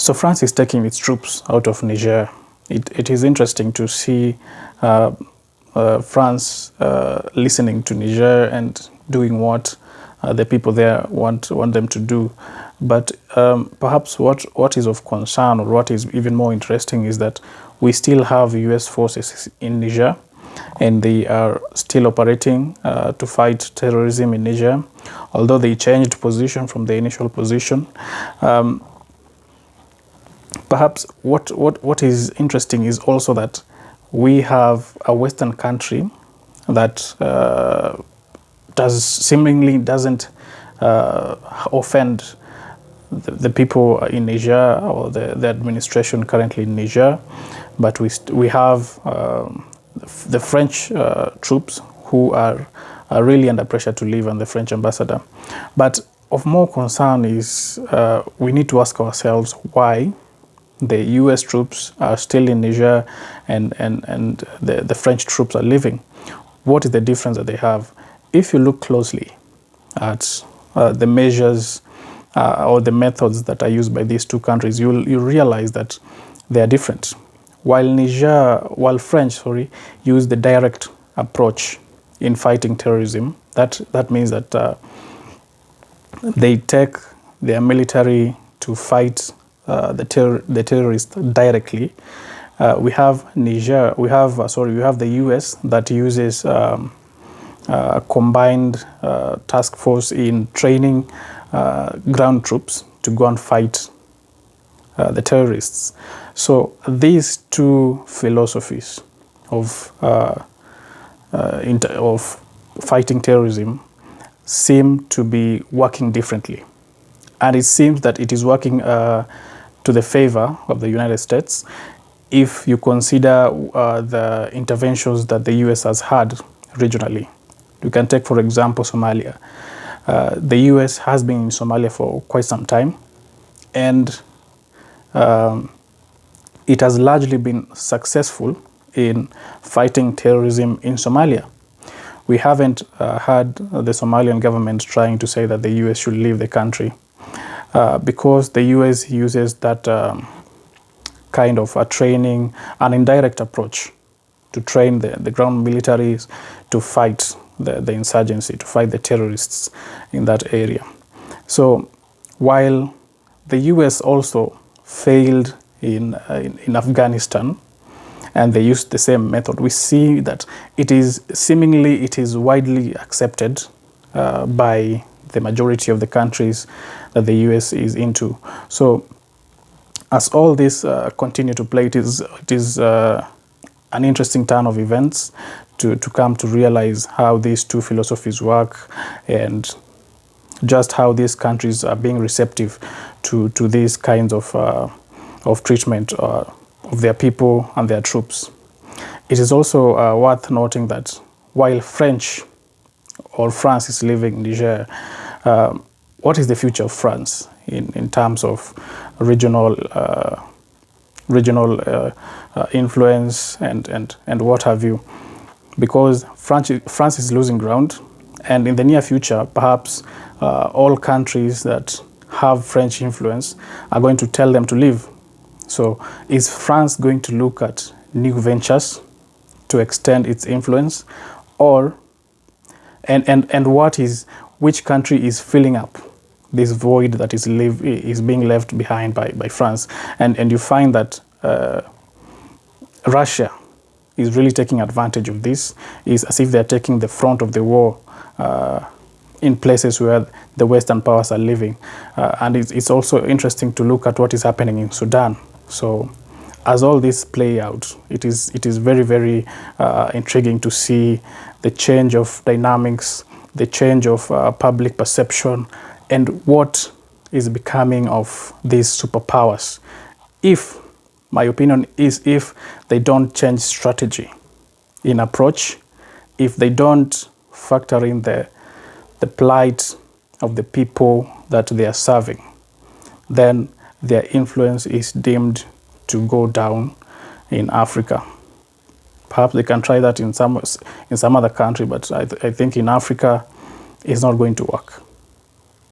So France is taking its troops out of Niger. It is interesting to see France listening to Niger and doing what the people there want them to do. But perhaps what is of concern, or what is even more interesting, is that we still have US forces in Niger, and they are still operating to fight terrorism in Niger, although they changed position from the initial position. Perhaps what is interesting is also that we have a Western country that seemingly doesn't offend the people in Niger, or the administration currently in Niger, but we have the French troops who are really under pressure to leave, and the French ambassador. But of more concern is we need to ask ourselves why the US troops are still in Niger and the French troops are leaving. What is the difference that they have? If you look closely at the measures or the methods that are used by these two countries, you realize that they are different. While French use the direct approach in fighting terrorism, that means that they take their military to fight the terrorists directly. We have the US that uses a combined task force in training ground troops to go and fight the terrorists. So these two philosophies of fighting terrorism seem to be working differently, and it seems that it is working to the favor of the United States if you consider the interventions that the US has had regionally. You can take, for example, Somalia. The US has been in Somalia for quite some time, and it has largely been successful in fighting terrorism in Somalia. We haven't had the Somalian government trying to say that the US should leave the country, because the US uses that kind of a training, an indirect approach to train the ground militaries to fight the insurgency, to fight the terrorists in that area. So while the US also failed in Afghanistan, and they used the same method, we see that it is widely accepted by the majority of the countries that the US is into. So as all this continue to play, it is an interesting turn of events to come to realize how these two philosophies work, and just how these countries are being receptive to these kinds of treatment of their people and their troops. It is also worth noting that while France is leaving Niger, what is the future of France in terms of regional influence and what have you? Because France is losing ground, and in the near future, perhaps all countries that have French influence are going to tell them to leave. So is France going to look at new ventures to extend its influence, or which country is filling up this void that is being left behind by France? And you find that Russia is really taking advantage of this. It's as if they're taking the front of the war in places where the Western powers are living. And it's also interesting to look at what is happening in Sudan. So as all this play out, it is very, very intriguing to see the change of dynamics, the change of public perception, and what is becoming of these superpowers. My opinion is, if they don't change strategy in approach, if they don't factor in the plight of the people that they are serving, then their influence is deemed to go down in Africa. Perhaps they can try that in some other country, but I think in Africa it's not going to work.